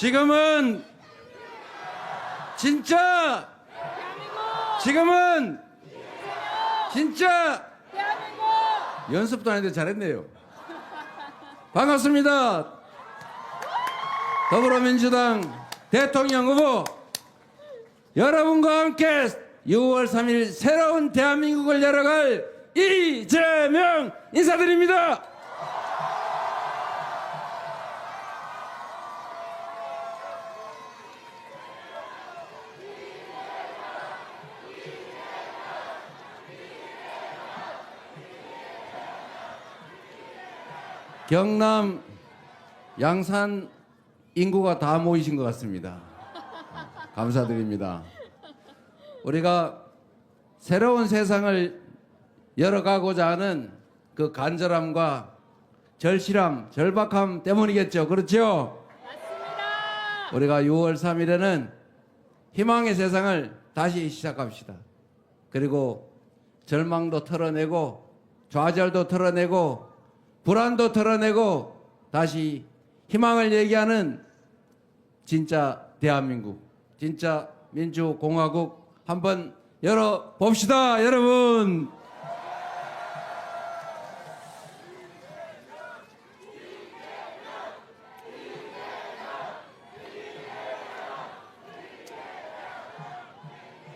지금은 진짜 지금은 진짜 연습도 안 했는데 잘했네요. 반갑습니다. 더불어민주당 대통령 후보 여러분과 함께 6월 3일 새로운 대한민국을 열어갈 이재명 인사드립니다. 경남 양산 인구가 다 모이신 것 같습니다. 감사드립니다. 우리가 새로운 세상을 열어가고자 하는 그 간절함과 절실함, 절박함 때문이겠죠. 그렇죠? 맞습니다. 우리가 6월 3일에는 희망의 세상을 다시 시작합시다. 그리고 절망도 털어내고 좌절도 털어내고 불안도 털어내고 다시 희망을 얘기하는 진짜 대한민국, 진짜 민주공화국 한번 열어봅시다, 여러분.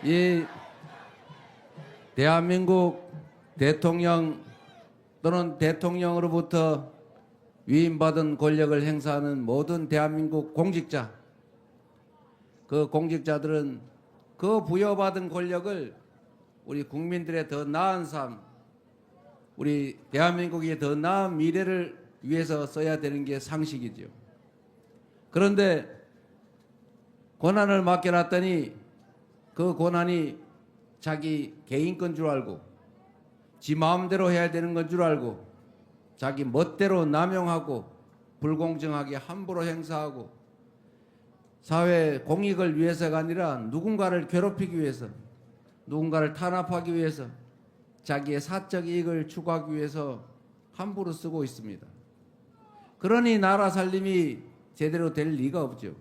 이 대한민국 대통령 또는 대통령으로부터 위임받은 권력을 행사하는 모든 대한민국 공직자, 그 공직자들은 그 부여받은 권력을 우리 국민들의 더 나은 삶, 우리 대한민국의 더 나은 미래를 위해서 써야 되는 게 상식이죠. 그런데 권한을 맡겨놨더니 그 권한이 자기 개인 건 줄 알고 지 마음대로 해야 되는 건 줄 알고 자기 멋대로 남용하고 불공정하게 함부로 행사하고 사회 공익을 위해서가 아니라 누군가를 괴롭히기 위해서, 누군가를 탄압하기 위해서, 자기의 사적 이익을 추구하기 위해서 함부로 쓰고 있습니다. 그러니 나라 살림이 제대로 될 리가 없죠.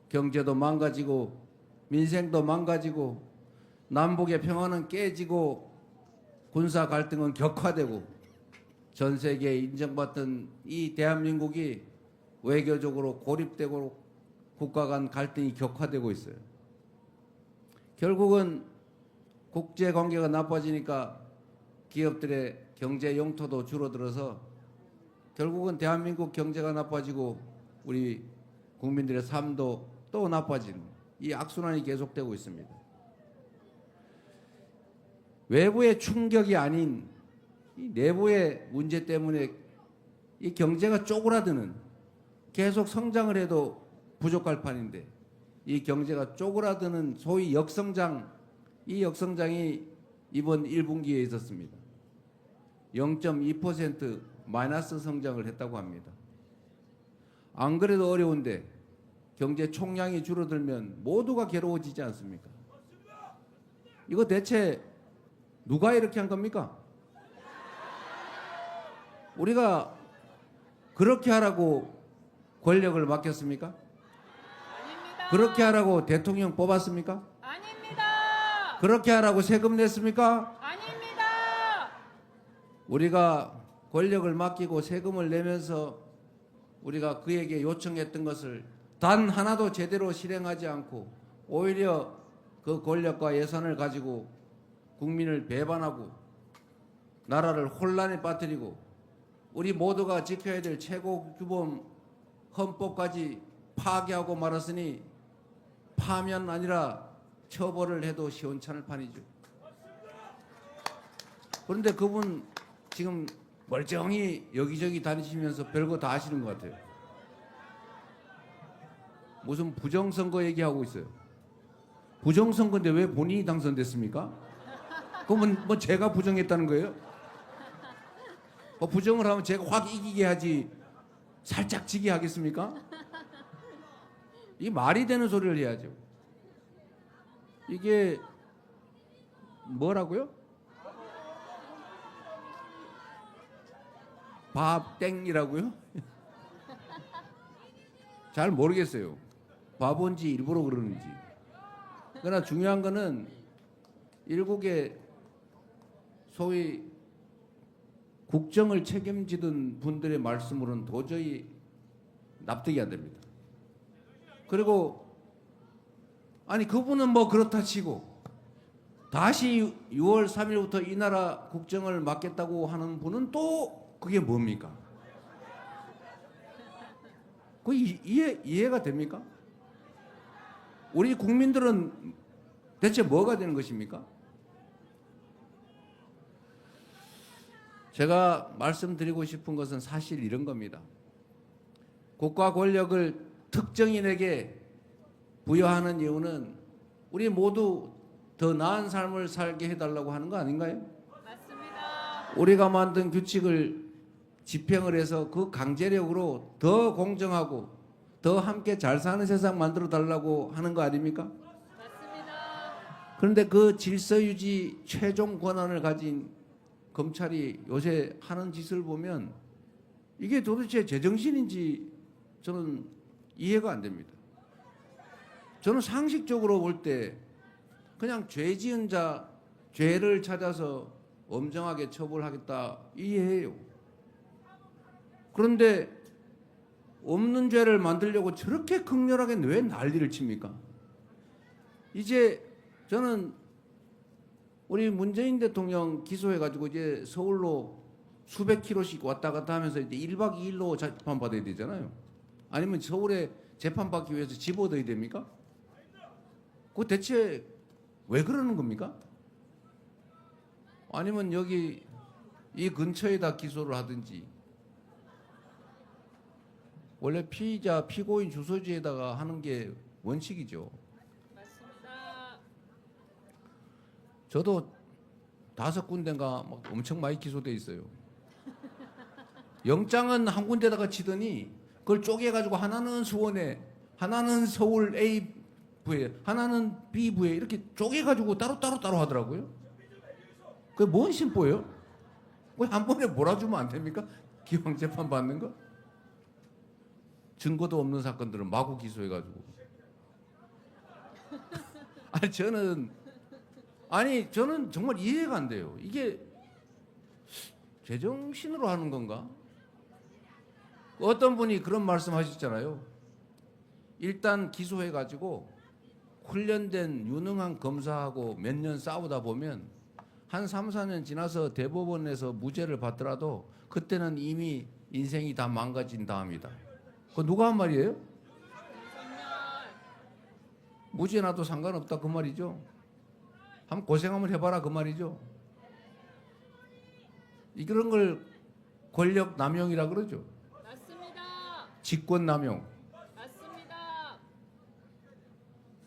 경제도 망가지고 민생도 망가지고 남북의 평화는 깨지고 군사 갈등은 격화되고 전 세계에 인정받던 이 대한민국이 외교적으로 고립되고 국가 간 갈등이 격화되고 있어요. 결국은 국제 관계가 나빠지니까 기업들의 경제 용토도 줄어들어서 결국은 대한민국 경제가 나빠지고 우리 국민들의 삶도 또 나빠지는 이 악순환이 계속되고 있습니다. 외부의 충격이 아닌 이 내부의 문제 때문에 이 경제가 쪼그라드는, 계속 성장을 해도 부족할 판인데 이 경제가 쪼그라드는 소위 역성장, 이 역성장이 이번 1분기에 있었습니다. 0.2% 마이너스 성장을 했다고 합니다. 안 그래도 어려운데 경제 총량이 줄어들면 모두가 괴로워지지 않습니까? 이거 대체 누가 이렇게 한 겁니까? 우리가 그렇게 하라고 권력을 맡겼습니까? 아닙니다. 그렇게 하라고 대통령 뽑았습니까? 아닙니다. 그렇게 하라고 세금 냈습니까? 아닙니다. 우리가 권력을 맡기고 세금을 내면서 우리가 그에게 요청했던 것을 단 하나도 제대로 실행하지 않고 오히려 그 권력과 예산을 가지고 국민을 배반하고 나라를 혼란에 빠뜨리고 우리 모두가 지켜야 될 최고규범 헌법까지 파괴하고 말았으니 파면 아니라 처벌을 해도 시원찮을 판이죠. 그런데 그분 지금 멀쩡히 여기저기 다니시면서 별거 다 하시는 것 같아요. 무슨 부정선거 얘기하고 있어요. 부정선거인데 왜 본인이 당선됐습니까? 그러면 뭐 제가 부정했다는 거예요? 부정을 하면 제가 확 이기게 하지 살짝 지게 하겠습니까? 이게 말이 되는 소리를 해야죠. 이게 뭐라고요? 밥 땡이라고요? 잘 모르겠어요. 바본지 일부러 그러는지. 그러나 중요한 거는 일국의 소위 국정을 책임지던 분들의 말씀으로는 도저히 납득이 안 됩니다. 그리고 아니 그분은 뭐 그렇다 치고 다시 6월 3일부터 이 나라 국정을 맡겠다고 하는 분은 또 그게 뭡니까? 그 이해가 됩니까? 우리 국민들은 대체 뭐가 되는 것입니까? 제가 말씀드리고 싶은 것은 사실 이런 겁니다. 국가 권력을 특정인에게 부여하는 이유는 우리 모두 더 나은 삶을 살게 해달라고 하는 거 아닌가요? 맞습니다. 우리가 만든 규칙을 집행을 해서 그 강제력으로 더 공정하고 더 함께 잘 사는 세상 만들어 달라고 하는 거 아닙니까? 맞습니다. 그런데 그 질서 유지 최종 권한을 가진 검찰이 요새 하는 짓을 보면 이게 도대체 제정신인지 저는 이해가 안 됩니다. 저는 상식적으로 볼 때 그냥 죄 지은 자 죄를 찾아서 엄정하게 처벌하겠다 이해해요. 그런데 없는 죄를 만들려고 저렇게 극렬하게 왜 난리를 칩니까? 이제 저는 우리 문재인 대통령 기소해가지고 이제 서울로 수백 킬로씩 왔다 갔다 하면서 이제 1박 2일로 재판받아야 되잖아요. 아니면 서울에 재판받기 위해서 집 얻어야 됩니까? 그 대체 왜 그러는 겁니까? 아니면 여기 이 근처에다 기소를 하든지 원래 피의자 피고인 주소지에다가 하는 게 원칙이죠. 맞습니다. 저도 5군데인가 막 엄청 많이 기소돼 있어요. 영장은 한 군데다가 치더니 그걸 쪼개가지고 하나는 수원에, 하나는 서울 A 부에, 하나는 B 부에 이렇게 쪼개가지고 따로 하더라고요. 그게 뭔 심보예요? 왜 한 번에 몰아주면 안 됩니까? 기왕 재판 받는 거? 증거도 없는 사건들은 마구 기소해가지고. 저는 정말 이해가 안 돼요. 이게 제정신으로 하는 건가? 어떤 분이 그런 말씀하셨잖아요. 일단 기소해가지고 훈련된 유능한 검사하고 몇 년 싸우다 보면 한 3, 4년 지나서 대법원에서 무죄를 받더라도 그때는 이미 인생이 다 망가진 다음이다. 그거 누가 한 말이에요? 윤석열. 무죄 나도 상관없다 그 말이죠. 한번 고생 한번 해봐라 그 말이죠. 이런 걸 권력 남용이라 그러죠. 맞습니다. 직권 남용. 맞습니다.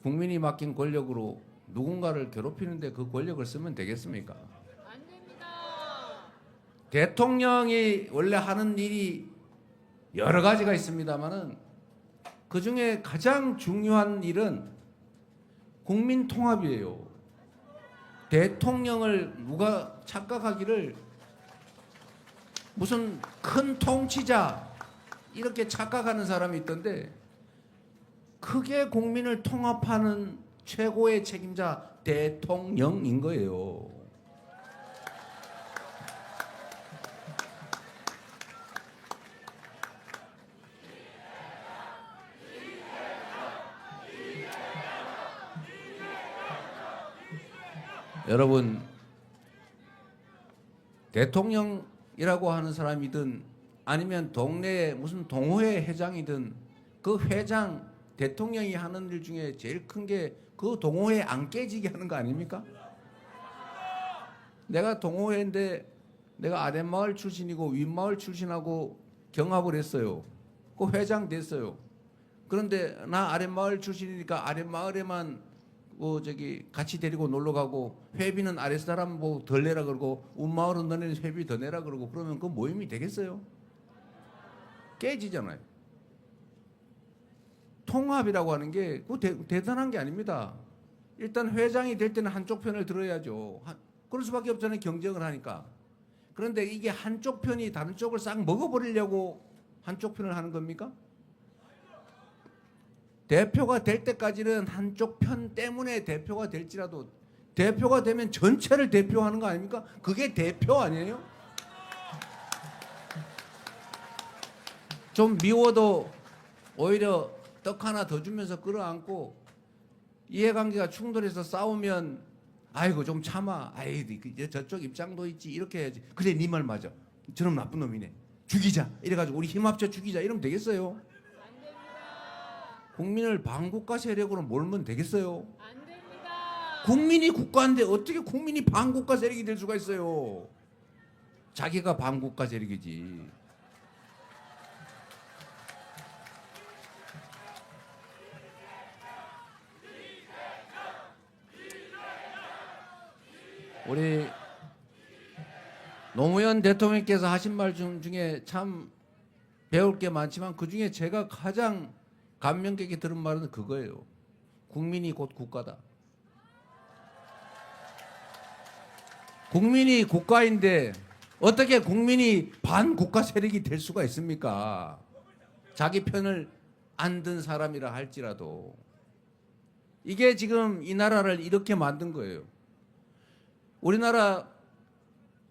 국민이 맡긴 권력으로 누군가를 괴롭히는데 그 권력을 쓰면 되겠습니까? 안 됩니다. 대통령이 원래 하는 일이 여러 가지가 있습니다만은 그 중에 가장 중요한 일은 국민 통합이에요. 대통령을 누가 착각하기를 무슨 큰 통치자 이렇게 착각하는 사람이 있던데 크게 국민을 통합하는 최고의 책임자 대통령인 거예요. 여러분, 대통령이라고 하는 사람이든 아니면 동네에 무슨 동호회 회장이든 그 회장 대통령이 하는 일 중에 제일 큰 게 그 동호회 안 깨지게 하는 거 아닙니까? 내가 동호회인데 내가 아랫마을 출신이고 윗마을 출신하고 경합을 했어요. 그 회장 됐어요. 그런데 나 아랫마을 출신이니까 아랫마을에만 같이 데리고 놀러 가고 회비는 아랫사람 뭐 덜 내라 그러고 윗마을은 너네는 회비 더 내라 그러고 그러면 그 모임이 되겠어요? 깨지잖아요. 통합이라고 하는 게 대단한 게 아닙니다. 일단 회장이 될 때는 한쪽 편을 들어야죠. 그럴 수밖에 없잖아요. 경쟁을 하니까. 그런데 이게 한쪽 편이 다른 쪽을 싹 먹어버리려고 한쪽 편을 하는 겁니까? 대표가 될 때까지는 한쪽 편 때문에 대표가 될지라도 대표가 되면 전체를 대표하는 거 아닙니까? 그게 대표 아니에요? 좀 미워도 오히려 떡 하나 더 주면서 끌어안고 이해관계가 충돌해서 싸우면 아이고 좀 참아. 아이 저쪽 입장도 있지. 이렇게 해야지. 그래 네 말 맞아. 저놈 나쁜 놈이네. 죽이자. 이래가지고 우리 힘 합쳐 죽이자. 이러면 되겠어요? 안 됩니다. 국민을 반국가 세력으로 몰면 되겠어요? 안 됩니다. 국민이 국가인데 어떻게 국민이 반국가 세력이 될 수가 있어요? 자기가 반국가 세력이지. 우리 노무현 대통령께서 하신 말 중에 참 배울 게 많지만 그중에 제가 가장 감명 깊게 들은 말은 그거예요. 국민이 곧 국가다. 국민이 국가인데 어떻게 국민이 반국가 세력이 될 수가 있습니까? 자기 편을 안 든 사람이라 할지라도. 이게 지금 이 나라를 이렇게 만든 거예요. 우리나라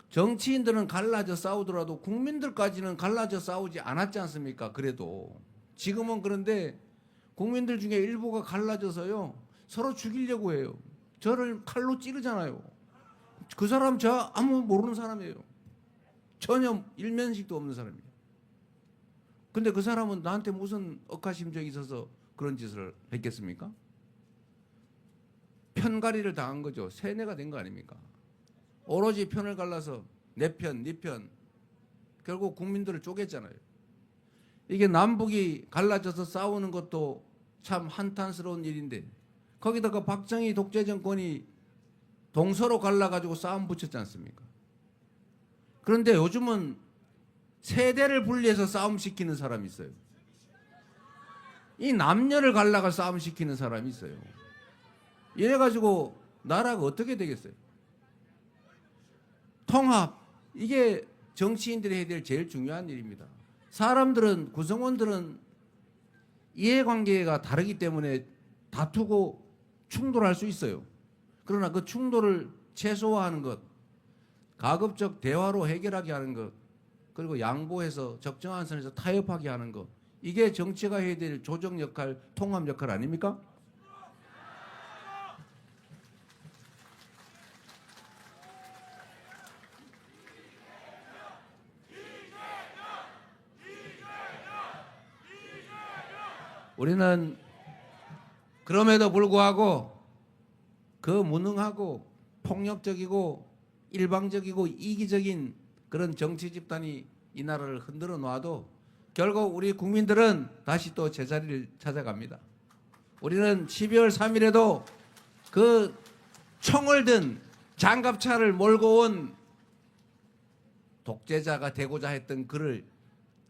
정치인들은 갈라져 싸우더라도 국민들까지는 갈라져 싸우지 않았지 않습니까? 그래도 지금은 그런데 국민들 중에 일부가 갈라져서요 서로 죽이려고 해요. 저를 칼로 찌르잖아요. 그 사람 저 아무 모르는 사람이에요. 전혀 일면식도 없는 사람이에요. 근데 그 사람은 나한테 무슨 억하심정이 있어서 그런 짓을 했겠습니까? 편가리를 당한 거죠. 세뇌가 된 거 아닙니까? 오로지 편을 갈라서 내 편, 네 편. 결국 국민들을 쪼갰잖아요. 이게 남북이 갈라져서 싸우는 것도 참 한탄스러운 일인데 거기다가 박정희 독재 정권이 동서로 갈라가지고 싸움 붙였지 않습니까? 그런데 요즘은 세대를 분리해서 싸움 시키는 사람이 있어요. 이 남녀를 갈라가 싸움 시키는 사람이 있어요. 이래가지고 나라가 어떻게 되겠어요? 통합, 이게 정치인들이 해야 될 제일 중요한 일입니다. 사람들은, 구성원들은 이해관계가 다르기 때문에 다투고 충돌할 수 있어요. 그러나 그 충돌을 최소화하는 것, 가급적 대화로 해결하게 하는 것, 그리고 양보해서 적정한 선에서 타협하게 하는 것, 이게 정치가 해야 될 조정 역할, 통합 역할 아닙니까? 우리는 그럼에도 불구하고 그 무능하고 폭력적이고 일방적이고 이기적인 그런 정치 집단이 이 나라를 흔들어 놔도 결국 우리 국민들은 다시 또 제자리를 찾아갑니다. 우리는 12월 3일에도 그 총을 든 장갑차를 몰고 온 독재자가 되고자 했던 그를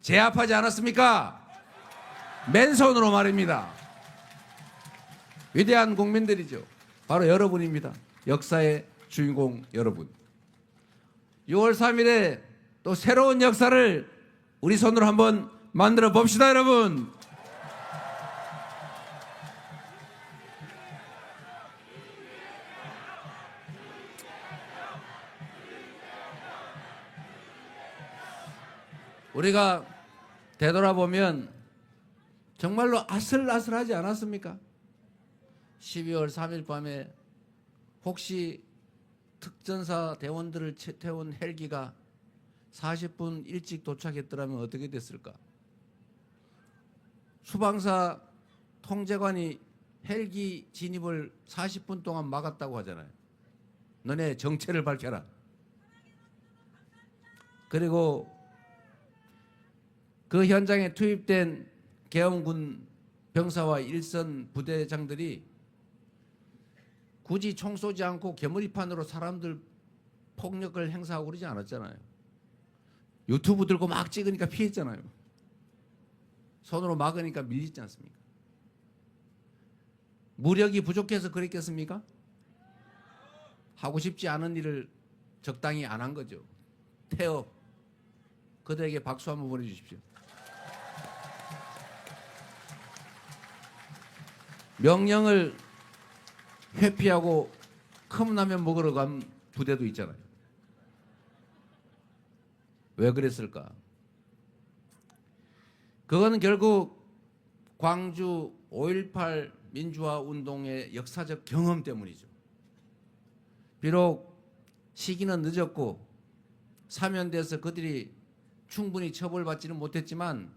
제압하지 않았습니까? 맨손으로 말입니다. 위대한 국민들이죠. 바로 여러분입니다. 역사의 주인공 여러분. 6월 3일에 또 새로운 역사를 우리 손으로 한번 만들어 봅시다, 여러분. 우리가 되돌아보면 정말로 아슬아슬하지 않았습니까? 12월 3일 밤에 혹시 특전사 대원들을 태운 헬기가 40분 일찍 도착했더라면 어떻게 됐을까? 수방사 통제관이 헬기 진입을 40분 동안 막았다고 하잖아요. 너네 정체를 밝혀라. 그리고 그 현장에 투입된 계엄군 병사와 일선 부대장들이 굳이 총 쏘지 않고 개머리판으로 사람들 폭력을 행사하고 그러지 않았잖아요. 유튜브 들고 막 찍으니까 피했잖아요. 손으로 막으니까 밀리지 않습니까? 무력이 부족해서 그랬겠습니까? 하고 싶지 않은 일을 적당히 안 한 거죠. 태업. 그들에게 박수 한번 보내주십시오. 명령을 회피하고 컵라면 먹으러 간 부대도 있잖아요. 왜 그랬을까? 그거는 결국 광주 5.18 민주화 운동의 역사적 경험 때문이죠. 비록 시기는 늦었고 사면돼서 그들이 충분히 처벌받지는 못했지만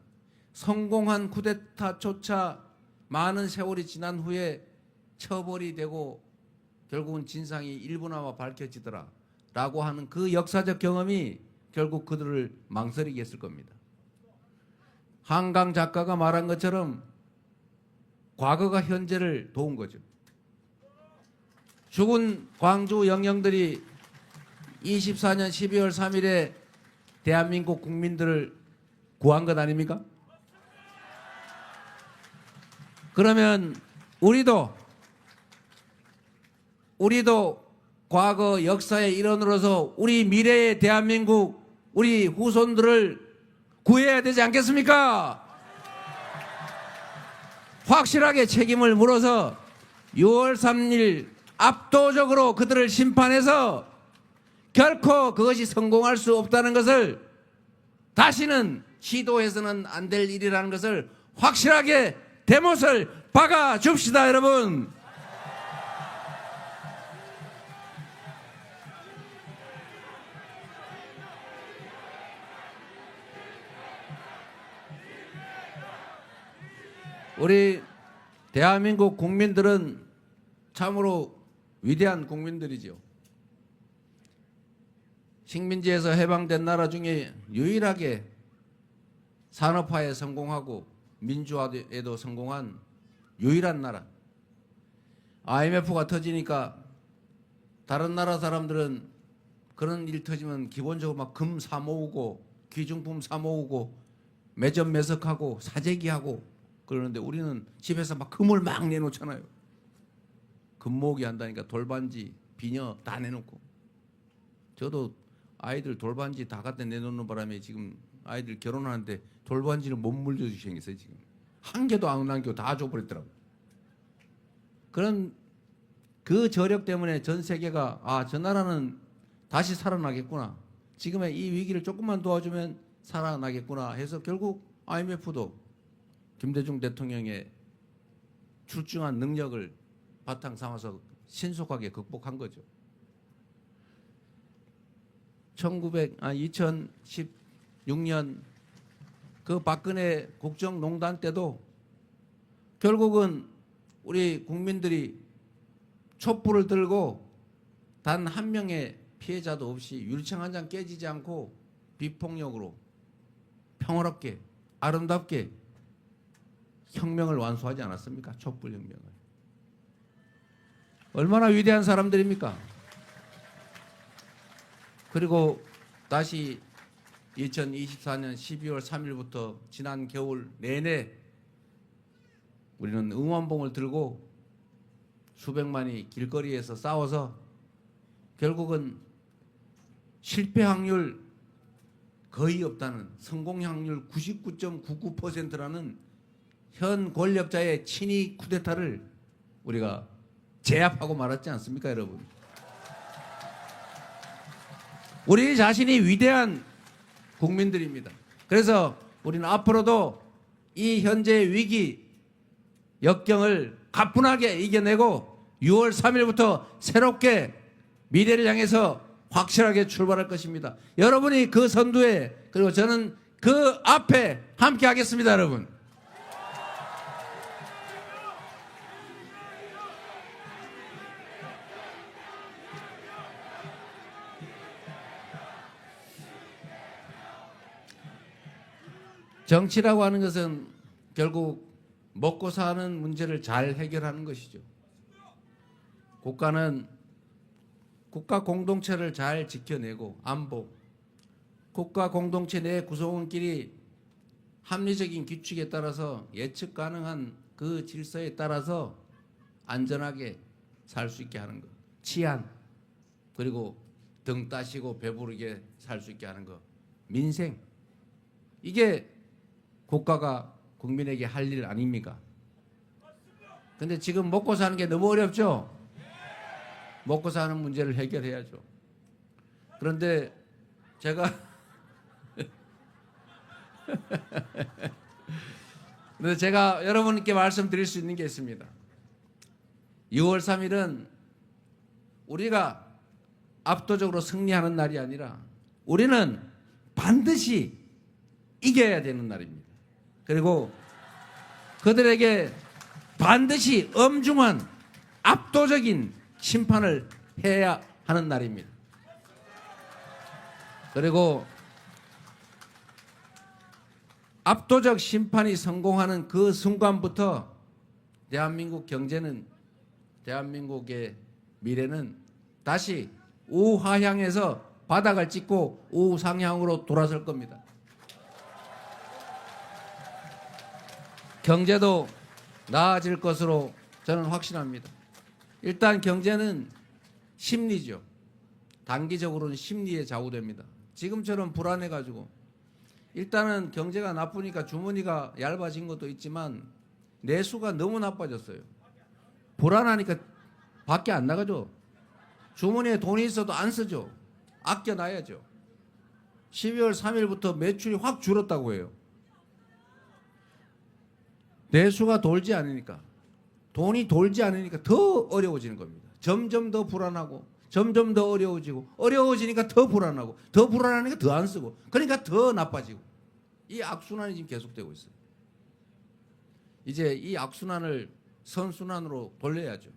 성공한 쿠데타조차 많은 세월이 지난 후에 처벌이 되고 결국은 진상이 일부나마 밝혀지더라 라고 하는 그 역사적 경험이 결국 그들을 망설이게 했을 겁니다. 한강 작가가 말한 것처럼 과거가 현재를 도운 거죠. 죽은 광주 영령들이 24년 12월 3일에 대한민국 국민들을 구한 것 아닙니까? 그러면 우리도 과거 역사의 일원으로서 우리 미래의 대한민국 우리 후손들을 구해야 되지 않겠습니까? 확실하게 책임을 물어서 6월 3일 압도적으로 그들을 심판해서 결코 그것이 성공할 수 없다는 것을 다시는 시도해서는 안 될 일이라는 것을 확실하게 대못을 박아 줍시다, 여러분. 우리 대한민국 국민들은 참으로 위대한 국민들이죠. 식민지에서 해방된 나라 중에 유일하게 산업화에 성공하고 민주화에도 성공한 유일한 나라. IMF가 터지니까 다른 나라 사람들은 그런 일 터지면 기본적으로 막 금 사 모으고 귀중품 사 모으고 매점 매석하고 사재기하고 그러는데 우리는 집에서 막 금을 막 내놓잖아요. 금 모으기 한다니까 돌반지, 비녀 다 내놓고. 저도 아이들 돌반지 다 갖다 내놓는 바람에 지금 아이들 결혼하는데 돌반지를 못 물려주시 생겼어요. 지금 한 개도 안 남기고 다 줘버렸더라고요. 그런 그 저력 때문에 전 세계가 저 나라는 다시 살아나겠구나. 지금의 이 위기를 조금만 도와주면 살아나겠구나 해서 결국 IMF도 김대중 대통령의 출중한 능력을 바탕 삼아서 신속하게 극복한 거죠. 2016년 그 박근혜 국정농단 때도 결국은 우리 국민들이 촛불을 들고 단 한 명의 피해자도 없이 유리창 한 장 깨지지 않고 비폭력으로 평화롭게 아름답게 혁명을 완수하지 않았습니까? 촛불 혁명을. 얼마나 위대한 사람들입니까? 그리고 다시 2024년 12월 3일부터 지난 겨울 내내 우리는 응원봉을 들고 수백만이 길거리에서 싸워서 결국은 실패 확률 거의 없다는 성공 확률 99.99%라는 현 권력자의 친위 쿠데타를 우리가 제압하고 말았지 않습니까, 여러분? 우리 자신이 위대한 국민들입니다. 그래서 우리는 앞으로도 이 현재의 위기 역경을 가뿐하게 이겨내고 6월 3일부터 새롭게 미래를 향해서 확실하게 출발할 것입니다. 여러분이 그 선두에 그리고 저는 그 앞에 함께 하겠습니다, 여러분. 정치라고 하는 것은 결국 먹고 사는 문제를 잘 해결하는 것이죠. 국가는 국가 공동체를 잘 지켜내고 안보, 국가 공동체 내 구성원끼리 합리적인 규칙에 따라서 예측 가능한 그 질서에 따라서 안전하게 살 수 있게 하는 것, 치안, 그리고 등 따시고 배부르게 살 수 있게 하는 것, 민생, 이게 국가가 국민에게 할 일 아닙니까? 근데 지금 먹고 사는 게 너무 어렵죠? 먹고 사는 문제를 해결해야죠. 그런데 제가 근데 제가 여러분께 말씀드릴 수 있는 게 있습니다. 6월 3일은 우리가 압도적으로 승리하는 날이 아니라 우리는 반드시 이겨야 되는 날입니다. 그리고 그들에게 반드시 엄중한 압도적인 심판을 해야 하는 날입니다. 그리고 압도적 심판이 성공하는 그 순간부터 대한민국 경제는, 대한민국의 미래는 다시 우하향에서 바닥을 찍고 우상향으로 돌아설 겁니다. 경제도 나아질 것으로 저는 확신합니다. 일단 경제는 심리죠. 단기적으로는 심리에 좌우됩니다. 지금처럼 불안해가지고 일단은 경제가 나쁘니까 주머니가 얇아진 것도 있지만 내수가 너무 나빠졌어요. 불안하니까 밖에 안 나가죠. 주머니에 돈이 있어도 안 쓰죠. 아껴놔야죠. 12월 3일부터 매출이 확 줄었다고 해요. 내수가 돌지 않으니까, 돈이 돌지 않으니까 더 어려워지는 겁니다. 점점 더 불안하고 점점 더 어려워지고, 어려워지니까 더 불안하고, 더 불안하니까 더 안 쓰고, 그러니까 더 나빠지고, 이 악순환이 지금 계속되고 있어요. 이제 이 악순환을 선순환으로 돌려야죠.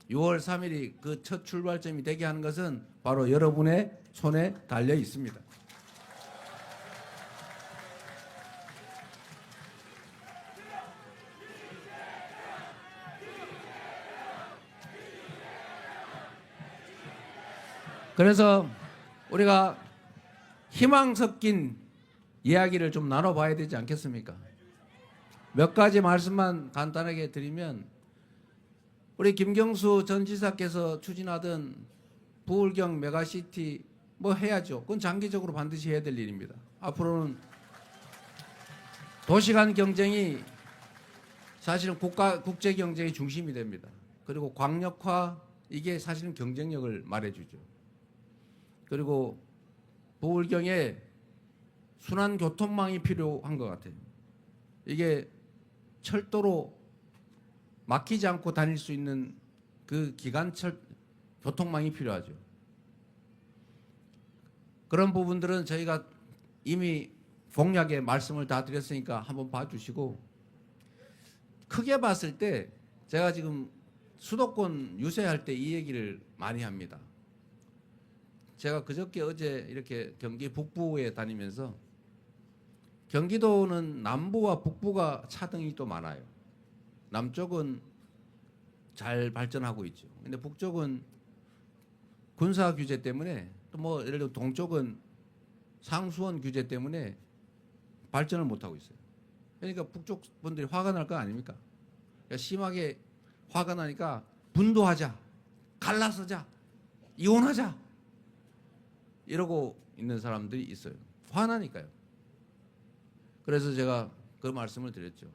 6월 3일이 그 첫 출발점이 되게 하는 것은 바로 여러분의 손에 달려 있습니다. 그래서 우리가 희망 섞인 이야기를 좀 나눠봐야 되지 않겠습니까? 몇 가지 말씀만 간단하게 드리면, 우리 김경수 전 지사께서 추진하던 부울경 메가시티 뭐 해야죠. 그건 장기적으로 반드시 해야 될 일입니다. 앞으로는 도시간 경쟁이 사실은 국제 경쟁의 중심이 됩니다. 그리고 광역화, 이게 사실은 경쟁력을 말해주죠. 그리고 부울경에 순환 교통망이 필요한 것 같아요. 이게 철도로 막히지 않고 다닐 수 있는 그 기간철 교통망이 필요하죠. 그런 부분들은 저희가 이미 공약에 말씀을 다 드렸으니까 한번 봐주시고, 크게 봤을 때 제가 지금 수도권 유세할 때 이 얘기를 많이 합니다. 제가 그저께 어제 이렇게 경기 북부에 다니면서, 경기도는 남부와 북부가 차등이 또 많아요. 남쪽은 잘 발전하고 있죠. 근데 북쪽은 군사 규제 때문에, 또 뭐 예를 들어 동쪽은 상수원 규제 때문에 발전을 못 하고 있어요. 그러니까 북쪽 분들이 화가 날 거 아닙니까? 그러니까 심하게 화가 나니까 분도하자, 갈라서자, 이혼하자, 이러고 있는 사람들이 있어요. 화나니까요. 그래서 제가 그 말씀을 드렸죠.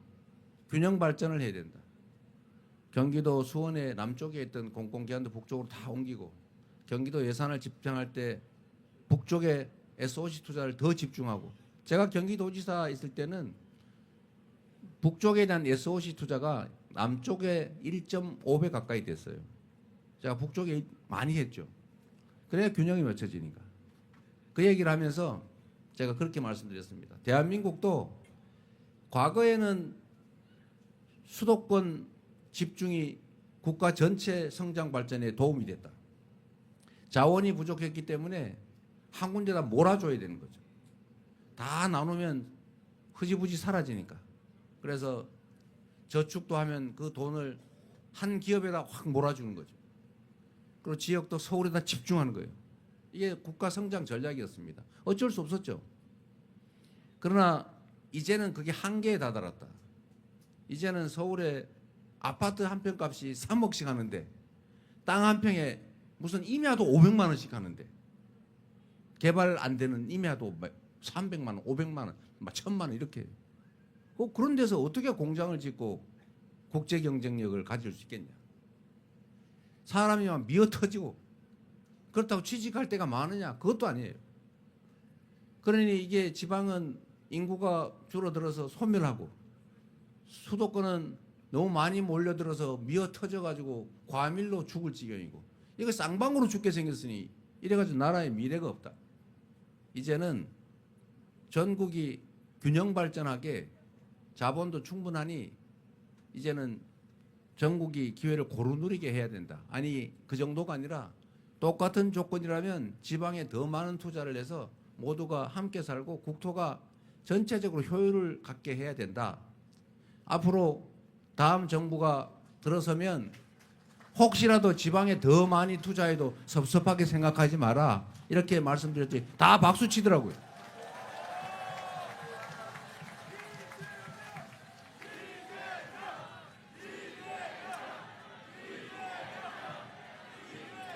균형 발전을 해야 된다. 경기도 수원의 남쪽에 있던 공공기관도 북쪽으로 다 옮기고, 경기도 예산을 집행할 때 북쪽에 SOC 투자를 더 집중하고, 제가 경기도지사 있을 때는 북쪽에 대한 SOC 투자가 남쪽에 1.5배 가까이 됐어요. 제가 북쪽에 많이 했죠. 그래야 균형이 맞춰지니까. 그 얘기를 하면서 제가 그렇게 말씀드렸습니다. 대한민국도 과거에는 수도권 집중이 국가 전체 성장 발전에 도움이 됐다. 자원이 부족했기 때문에 한 군데다 몰아줘야 되는 거죠. 다 나누면 흐지부지 사라지니까. 그래서 저축도 하면 그 돈을 한 기업에다 확 몰아주는 거죠. 그리고 지역도 서울에다 집중하는 거예요. 이게 국가 성장 전략이었습니다. 어쩔 수 없었죠. 그러나 이제는 그게 한계에 다다랐다. 이제는 서울에 아파트 한 평 값이 3억씩 하는데, 땅 한 평에 무슨 임야도 500만 원씩 하는데, 개발 안 되는 임야도 300만 원, 500만 원, 1000만 원 이렇게. 그런 데서 어떻게 공장을 짓고 국제 경쟁력을 가질 수 있겠냐? 사람이 막 미어 터지고 그렇다고 취직할 때가 많으냐? 그것도 아니에요. 그러니 이게 지방은 인구가 줄어들어서 소멸하고 수도권은 너무 많이 몰려들어서 미어 터져가지고 과밀로 죽을 지경이고 이거 쌍방으로 죽게 생겼으니 이래가지고 나라의 미래가 없다. 이제는 전국이 균형 발전하게 자본도 충분하니 이제는 전국이 기회를 고루 누리게 해야 된다. 아니 그 정도가 아니라 똑같은 조건이라면 지방에 더 많은 투자를 해서 모두가 함께 살고 국토가 전체적으로 효율을 갖게 해야 된다. 앞으로 다음 정부가 들어서면 혹시라도 지방에 더 많이 투자해도 섭섭하게 생각하지 마라. 이렇게 말씀드렸더니 다 박수 치더라고요.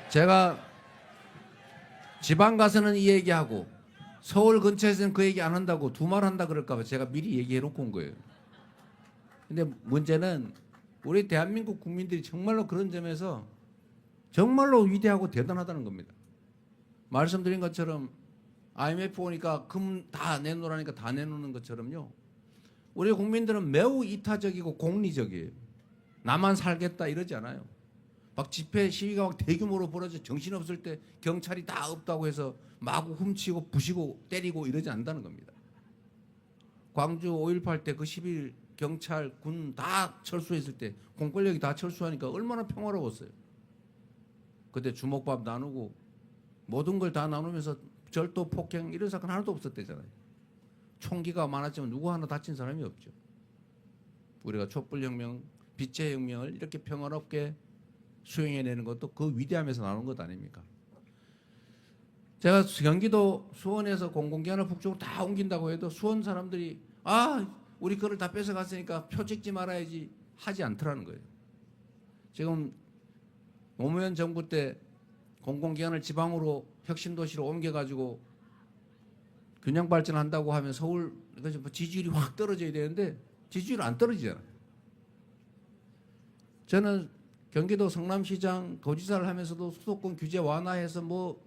제가 지방 가서는 이 얘기하고 서울 근처에서는 그 얘기 안 한다고 두말 한다 그럴까 봐 제가 미리 얘기해 놓고 온 거예요. 근데 문제는 우리 대한민국 국민들이 정말로 그런 점에서 정말로 위대하고 대단하다는 겁니다. 말씀드린 것처럼 IMF 오니까 금 다 내놓으라니까 다 내놓는 것처럼요. 우리 국민들은 매우 이타적이고 공리적이에요. 나만 살겠다 이러지 않아요. 막 집회 시위가 막 대규모로 벌어져 정신없을 때 경찰이 다 없다고 해서 마구 훔치고 부시고 때리고 이러지 않는다는 겁니다. 광주 5.18 때 그 10일 경찰 군 다 철수했을 때 공권력이 다 철수하니까 얼마나 평화로웠어요. 그때 주먹밥 나누고 모든 걸 다 나누면서 절도 폭행 이런 사건 하나도 없었대잖아요. 총기가 많았지만 누구 하나 다친 사람이 없죠. 우리가 촛불혁명, 빛의 혁명을 이렇게 평화롭게 수행해내는 것도 그 위대함에서 나오는 것 아닙니까? 제가 경기도 수원에서 공공기관을 북쪽으로 다 옮긴다고 해도 수원 사람들이 우리 거를 다 뺏어갔으니까 표 찍지 말아야지 하지 않더라는 거예요. 지금 노무현 정부 때 공공기관을 지방으로 혁신도시로 옮겨가지고 균형 발전한다고 하면 서울 지지율이 확 떨어져야 되는데 지지율이 안 떨어지잖아요. 저는 경기도 성남시장 도지사를 하면서도 수도권 규제 완화해서 뭐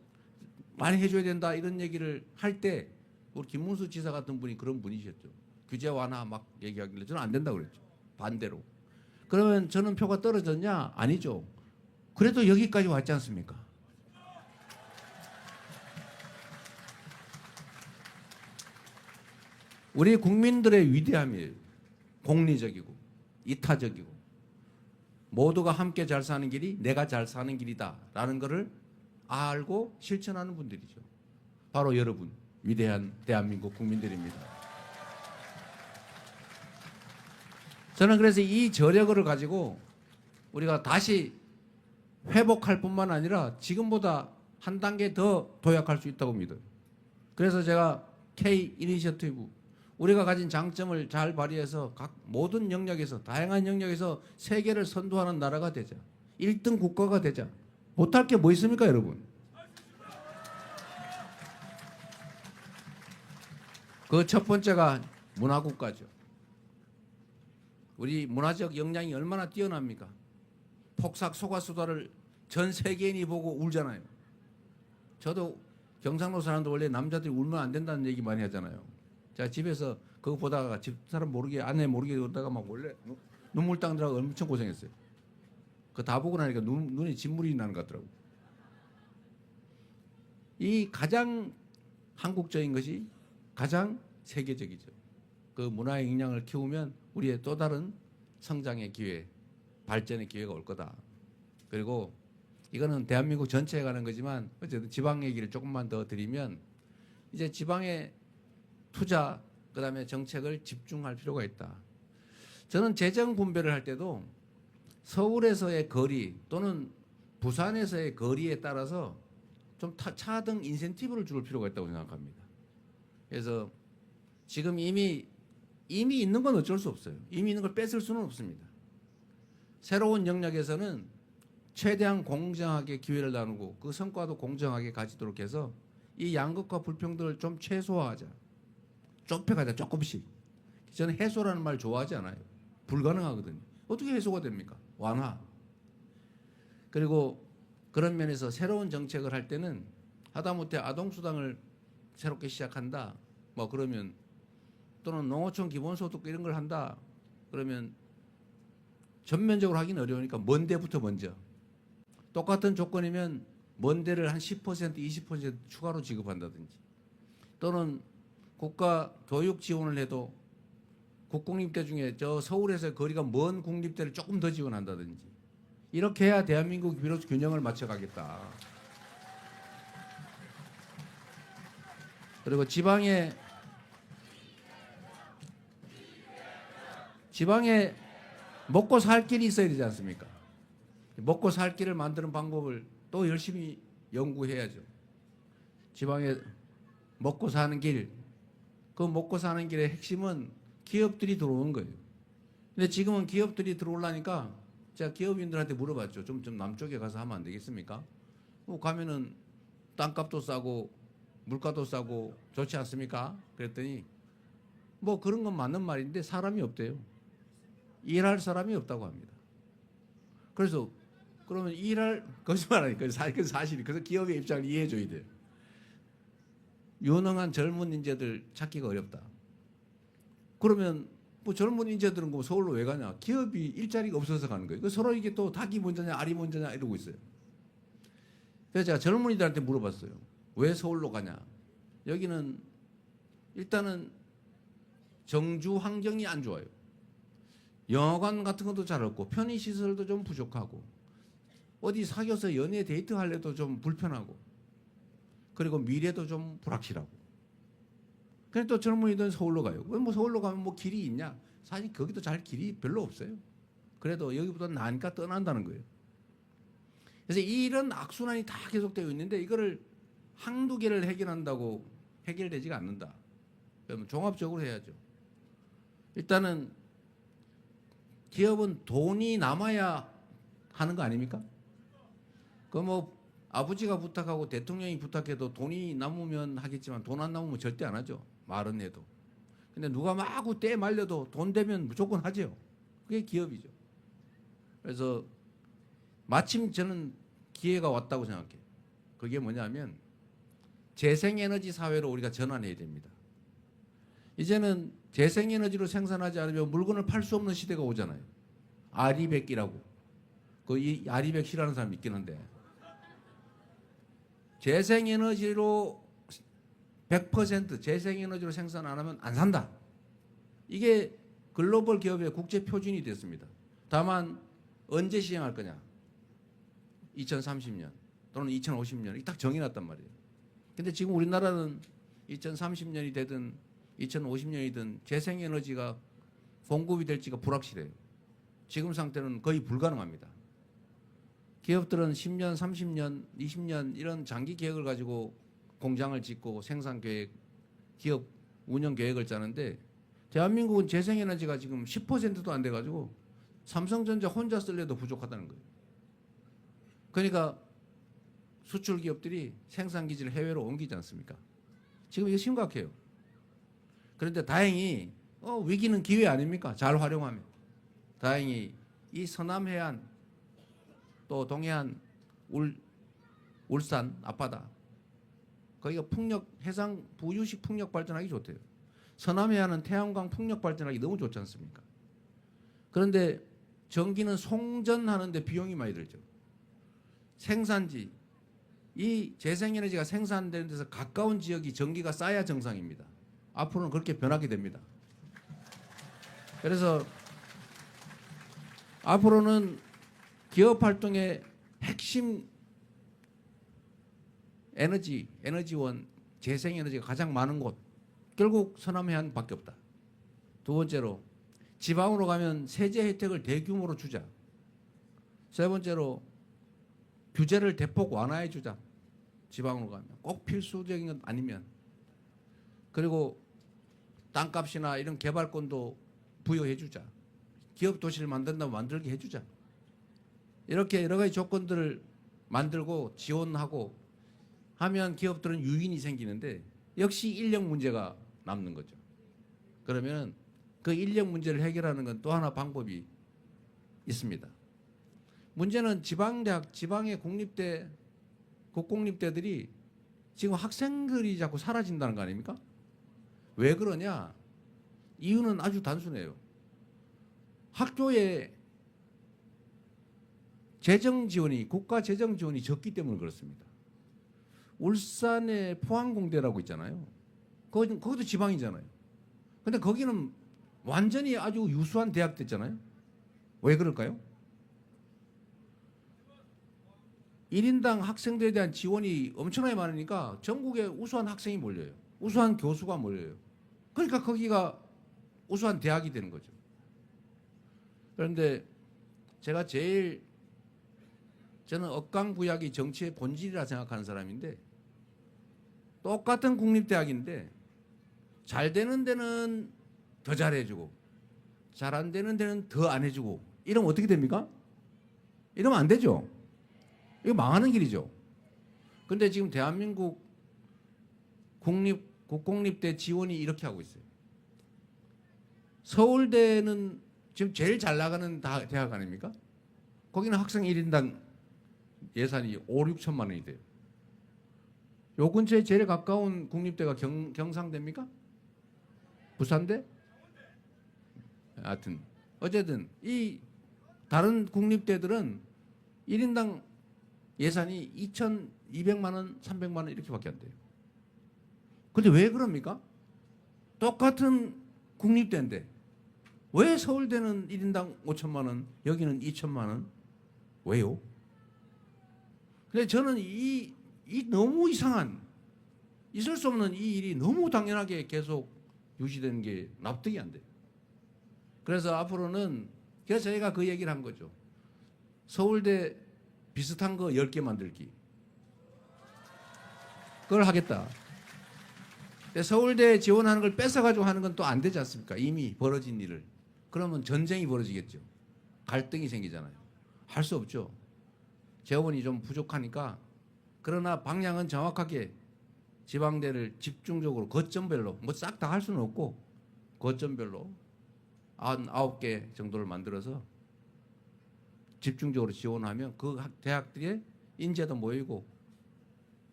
많이 해줘야 된다 이런 얘기를 할 때 우리 김문수 지사 같은 분이 그런 분이셨죠. 규제 완화 막 얘기하길래 저는 안 된다고 그랬죠. 반대로. 그러면 저는 표가 떨어졌냐? 아니죠. 그래도 여기까지 왔지 않습니까? 우리 국민들의 위대함이에요. 공리적이고 이타적이고 모두가 함께 잘 사는 길이 내가 잘 사는 길이다 라는 것을 알고 실천하는 분들이죠. 바로 여러분 위대한 대한민국 국민들입니다. 저는 그래서 이 저력을 가지고 우리가 다시 회복할 뿐만 아니라 지금보다 한 단계 더 도약할 수 있다고 믿어요. 그래서 제가 K 이니셔티브 우리가 가진 장점을 잘 발휘해서 각 모든 영역에서 다양한 영역에서 세계를 선도하는 나라가 되자. 1등 국가가 되자. 못할 게 뭐 있습니까, 여러분? 그 첫 번째가 문화국가죠. 우리 문화적 역량이 얼마나 뛰어납니까? 폭삭 소가수다를 전 세계인이 보고 울잖아요. 저도 경상도 사람도 원래 남자들이 울면 안 된다는 얘기 많이 하잖아요. 제가 집에서 그거 보다가 집 사람 모르게 아내 모르게 울다가 막 원래 눈물 닦느라고 엄청 고생했어요. 그 다 보고 나니까 눈에 진물이 나는 것 같더라고. 이 가장 한국적인 것이 가장 세계적이죠. 그 문화의 역량을 키우면 우리의 또 다른 성장의 기회, 발전의 기회가 올 거다. 그리고 이거는 대한민국 전체에 관한 거지만 어쨌든 지방 얘기를 조금만 더 드리면 이제 지방의 투자 그다음에 정책을 집중할 필요가 있다. 저는 재정 분배를 할 때도 서울에서의 거리 또는 부산에서의 거리에 따라서 좀 차등 인센티브를 줄 필요가 있다고 생각합니다. 그래서 지금 이미 있는 건 어쩔 수 없어요. 이미 있는 걸 뺏을 수는 없습니다. 새로운 영역에서는 최대한 공정하게 기회를 나누고 그 성과도 공정하게 가지도록 해서 이 양극화 불평등을 좀 최소화하자. 좁혀가자 조금씩. 저는 해소라는 말 좋아하지 않아요. 불가능하거든요. 어떻게 해소가 됩니까? 완화. 그리고 그런 면에서 새로운 정책을 할 때는 하다못해 아동수당을 새롭게 시작한다. 뭐 그러면 또는 농어촌 기본소득 이런 걸 한다. 그러면 전면적으로 하기는 어려우니까 먼 데부터 먼저. 똑같은 조건이면 먼 데를 한 10%, 20% 추가로 지급한다든지. 또는 국가 교육 지원을 해도 국공립대 중에 저 서울에서 거리가 먼 국립대를 조금 더 지원한다든지. 이렇게 해야 대한민국이 비로소 균형을 맞춰가겠다. 그리고 지방에 먹고 살 길이 있어야 되지 않습니까? 먹고 살 길을 만드는 방법을 또 열심히 연구해야죠. 지방에 먹고 사는 길, 그 먹고 사는 길의 핵심은 기업들이 들어오는 거예요. 근데 지금은 기업들이 들어오려니까 제가 기업인들한테 물어봤죠. 좀 남쪽에 가서 하면 안 되겠습니까? 가면은 땅값도 싸고 물가도 싸고 좋지 않습니까? 그랬더니 뭐 그런 건 맞는 말인데 사람이 없대요. 일할 사람이 없다고 합니다. 그래서 그러면 거짓말하니까 그 사실이. 그래서 기업의 입장을 이해해 줘야 돼요. 유능한 젊은 인재들 찾기가 어렵다. 그러면 뭐 젊은 인재들은 뭐 서울로 왜 가냐? 기업이 일자리가 없어서 가는 거예요. 서로 이게 또 닭이 먼저냐 알이 먼저냐 이러고 있어요. 그래서 제가 젊은이들한테 물어봤어요. 왜 서울로 가냐? 여기는 일단은 정주 환경이 안 좋아요. 영화관 같은 것도 잘 없고 편의시설도 좀 부족하고 어디 사귀어서 연애 데이트 할래도 좀 불편하고 그리고 미래도 좀 불확실하고. 그래서 또 젊은이들은 서울로 가요. 뭐 서울로 가면 뭐 길이 있냐? 사실 거기도 잘 길이 별로 없어요. 그래도 여기보다 나으니까 떠난다는 거예요. 그래서 이런 악순환이 다 계속되어 있는데 이거를 한두 개를 해결한다고 해결되지가 않는다. 그러면 종합적으로 해야죠. 일단은 기업은 돈이 남아야 하는 거 아닙니까? 그 뭐 아버지가 부탁하고 대통령이 부탁해도 돈이 남으면 하겠지만 돈 안 남으면 절대 안 하죠. 말은 해도. 근데 누가 마구 때 말려도 돈 되면 무조건 하죠. 그게 기업이죠. 그래서 마침 저는 기회가 왔다고 생각해요. 그게 뭐냐면 재생에너지 사회로 우리가 전환해야 됩니다. 이제는 재생에너지로 생산하지 않으면 물건을 팔 수 없는 시대가 오잖아요. 아리백이라고. 이 아리백 싫어하는 사람 있긴 한데. 재생에너지로 100% 재생에너지로 생산 안 하면 안 산다. 이게 글로벌 기업의 국제 표준이 됐습니다. 다만 언제 시행할 거냐? 2030년 또는 2050년 딱 정해놨단 말이에요. 근데 지금 우리나라는 2030년이 되든 2050년이든 재생에너지가 공급이 될지가 불확실해요. 지금 상태는 거의 불가능합니다. 기업들은 10년, 30년, 20년 이런 장기 계획을 가지고 공장을 짓고 생산 계획, 기업 운영 계획을 짜는데 대한민국은 재생에너지가 지금 10%도 안 돼가지고 삼성전자 혼자 쓸래도 부족하다는 거예요. 그러니까 수출 기업들이 생산 기지를 해외로 옮기지 않습니까? 지금 이게 심각해요. 그런데 다행히 위기는 기회 아닙니까? 잘 활용하면. 다행히 이 서남해안 또 동해안 울산 앞바다 거기가 해상 부유식 풍력 발전하기 좋대요. 서남해안은 태양광 풍력 발전하기 너무 좋지 않습니까? 그런데 전기는 송전하는데 비용이 많이 들죠. 생산지 이 재생에너지가 생산되는 데서 가까운 지역이 전기가 싸야 정상입니다. 앞으로는 그렇게 변하게 됩니다. 그래서 앞으로는 기업 활동의 핵심 에너지원, 재생에너지가 가장 많은 곳 결국 서남해안밖에 없다. 두 번째로 지방으로 가면 세제 혜택을 대규모로 주자. 세 번째로 규제를 대폭 완화해 주자. 지방으로 가면 꼭 필수적인 건 아니면. 그리고 땅값이나 이런 개발권도 부여해 주자. 기업 도시를 만든다면 만들게 해주자. 이렇게 여러 가지 조건들을 만들고 지원하고 하면 기업들은 유인이 생기는데 역시 인력 문제가 남는 거죠. 그러면 그 인력 문제를 해결하는 건 또 하나 방법이 있습니다. 문제는 지방대학, 지방의 공립대, 국공립대들이 지금 학생들이 자꾸 사라진다는 거 아닙니까? 왜 그러냐? 이유는 아주 단순해요. 학교에 재정 지원이, 국가 재정 지원이 적기 때문에 그렇습니다. 울산의 포항공대라고 있잖아요. 거기도 지방이잖아요. 근데 거기는 완전히 아주 유수한 대학 됐잖아요. 왜 그럴까요? 1인당 학생들에 대한 지원이 엄청나게 많으니까 전국에 우수한 학생이 몰려요. 우수한 교수가 몰려요. 그러니까 거기가 우수한 대학이 되는 거죠. 그런데 제가 저는 억강부약이 정치의 본질이라 생각하는 사람인데, 똑같은 국립대학인데 잘 되는 데는 더 잘해주고 잘 안 되는 데는 더 안 해주고, 이러면 어떻게 됩니까? 이러면 안 되죠. 이거 망하는 길이죠. 근데 지금 대한민국 국공립대 지원이 이렇게 하고 있어요. 서울대는 지금 제일 잘 나가는 대학 아닙니까? 거기는 학생 1인당 예산이 5, 6천만 원이 돼요. 요 근처에 제일 가까운 국립대가 경상대입니까? 부산대? 하여튼 어쨌든 이 다른 국립대들은 1인당 예산이 2,200만 원, 300만 원 이렇게밖에 안 돼요. 근데 왜 그럽니까? 똑같은 국립대인데 왜 서울대는 1인당 5천만 원, 여기는 2천만 원? 왜요? 근데 저는 이 너무 이상한, 있을 수 없는 이 일이 너무 당연하게 계속 유지되는 게 납득이 안 돼요. 그래서 앞으로는, 그래서 저희가 그 얘기를 한 거죠. 서울대 비슷한 거 10개 만들기. 그걸 하겠다. 근데 서울대 지원하는 걸 뺏어가지고 하는 건 또 안 되지 않습니까? 이미 벌어진 일을. 그러면 전쟁이 벌어지겠죠. 갈등이 생기잖아요. 할 수 없죠. 재원이 좀 부족하니까. 그러나 방향은 정확하게 지방대를 집중적으로 거점별로, 뭐 싹 다 할 수는 없고 거점별로 9개 정도를 만들어서 집중적으로 지원하면 그 대학들의 인재도 모이고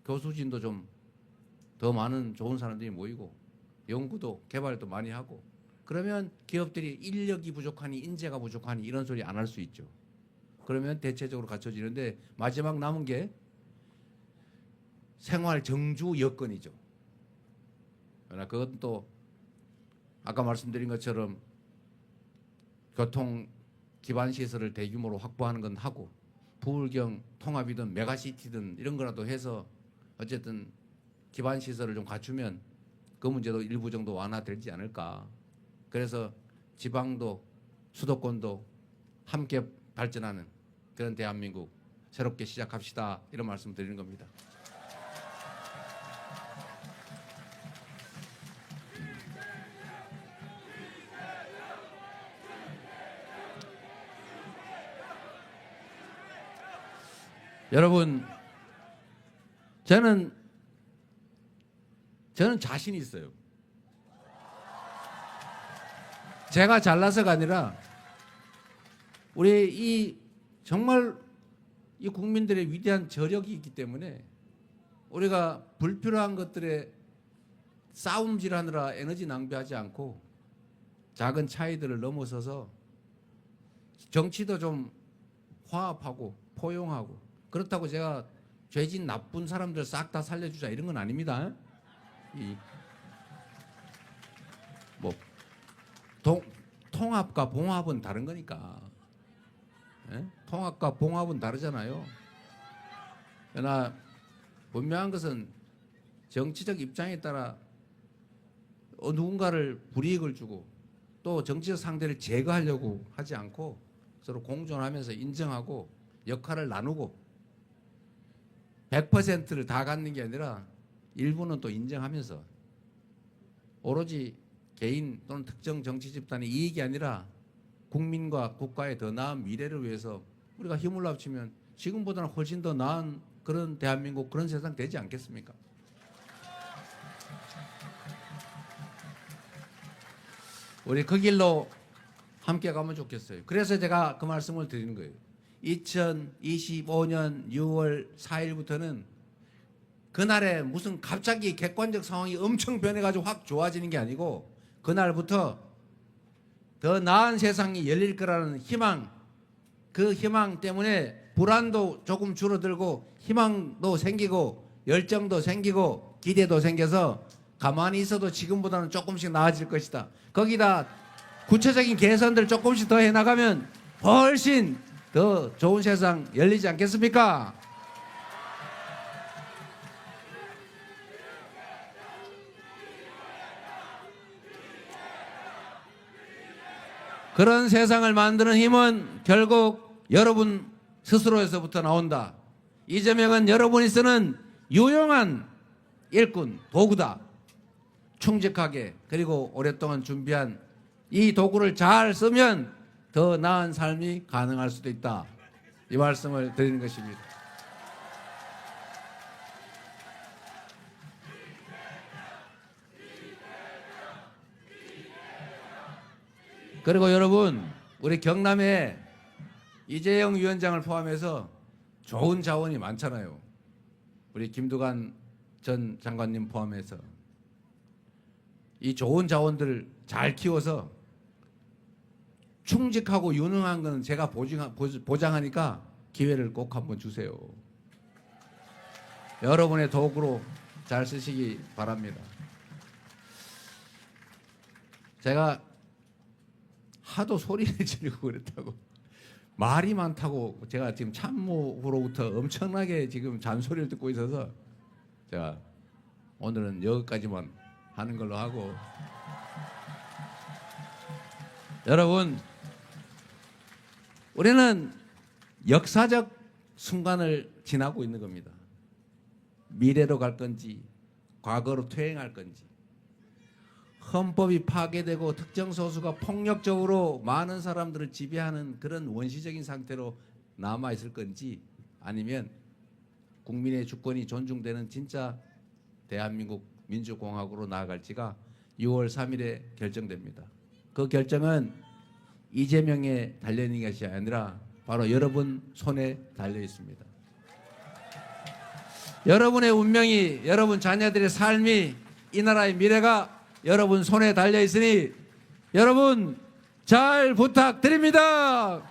교수진도 좀 더 많은 좋은 사람들이 모이고 연구도 개발도 많이 하고, 그러면 기업들이 인력이 부족하니 인재가 부족하니 이런 소리 안 할 수 있죠. 그러면 대체적으로 갖춰지는데, 마지막 남은 게 생활 정주 여건이죠. 그러나 그건 또 아까 말씀드린 것처럼 교통 기반 시설을 대규모로 확보하는 건 하고, 부울경 통합이든 메가시티든 이런 거라도 해서 어쨌든 기반 시설을 좀 갖추면 그 문제도 일부 정도 완화되지 않을까. 그래서 지방도 수도권도 함께 발전하는 그런 대한민국 새롭게 시작합시다, 이런 말씀 드리는 겁니다. 여러분, 저는 자신이 있어요. 제가 잘나서가 아니라 우리 정말 이 국민들의 위대한 저력이 있기 때문에 우리가 불필요한 것들에 싸움질하느라 에너지 낭비하지 않고 작은 차이들을 넘어서서 정치도 좀 화합하고 포용하고, 그렇다고 제가 죄진 나쁜 사람들 싹 다 살려주자 이런 건 아닙니다. 뭐 통합과 봉합은 다른 거니까. 예? 통합과 봉합은 다르잖아요. 그러나 분명한 것은 정치적 입장에 따라 누군가를 불이익을 주고 또 정치적 상대를 제거하려고 하지 않고 서로 공존하면서 인정하고 역할을 나누고 100%를 다 갖는 게 아니라 일부는 또 인정하면서 오로지 개인 또는 특정 정치 집단의 이익이 아니라 국민과 국가의 더 나은 미래를 위해서 우리가 힘을 합치면 지금보다는 훨씬 더 나은 그런 대한민국, 그런 세상 되지 않겠습니까? 우리 그 길로 함께 가면 좋겠어요. 그래서 제가 그 말씀을 드리는 거예요. 2025년 6월 4일부터는 그날에 무슨 갑자기 객관적 상황이 엄청 변해가지고 확 좋아지는 게 아니고 그날부터 더 나은 세상이 열릴 거라는 희망, 그 희망 때문에 불안도 조금 줄어들고 희망도 생기고 열정도 생기고 기대도 생겨서 가만히 있어도 지금보다는 조금씩 나아질 것이다. 거기다 구체적인 개선들 조금씩 더 해나가면 훨씬 더 좋은 세상 열리지 않겠습니까? 그런 세상을 만드는 힘은 결국 여러분 스스로에서부터 나온다. 이재명은 여러분이 쓰는 유용한 일꾼, 도구다. 충직하게 그리고 오랫동안 준비한 이 도구를 잘 쓰면 더 나은 삶이 가능할 수도 있다. 이 말씀을 드리는 것입니다. 그리고 여러분, 우리 경남에 이재영 위원장을 포함해서 좋은 자원이 많잖아요. 우리 김두관 전 장관님 포함해서 이 좋은 자원들을 잘 키워서 충직하고 유능한 건 제가 보장하니까 기회를 꼭 한번 주세요. 여러분의 도구로 잘 쓰시기 바랍니다. 제가 하도 소리를 지르고 그랬다고 말이 많다고 제가 지금 참모로부터 엄청나게 지금 잔소리를 듣고 있어서 제가 오늘은 여기까지만 하는 걸로 하고, 여러분 우리는 역사적 순간을 지나고 있는 겁니다. 미래로 갈 건지 과거로 퇴행할 건지, 헌법이 파괴되고 특정 소수가 폭력적으로 많은 사람들을 지배하는 그런 원시적인 상태로 남아있을 건지, 아니면 국민의 주권이 존중되는 진짜 대한민국 민주공화국으로 나아갈지가 6월 3일에 결정됩니다. 그 결정은 이재명에 달려있는 것이 아니라 바로 여러분 손에 달려 있습니다. 여러분의 운명이, 여러분 자녀들의 삶이, 이 나라의 미래가 여러분 손에 달려 있으니 여러분 잘 부탁드립니다.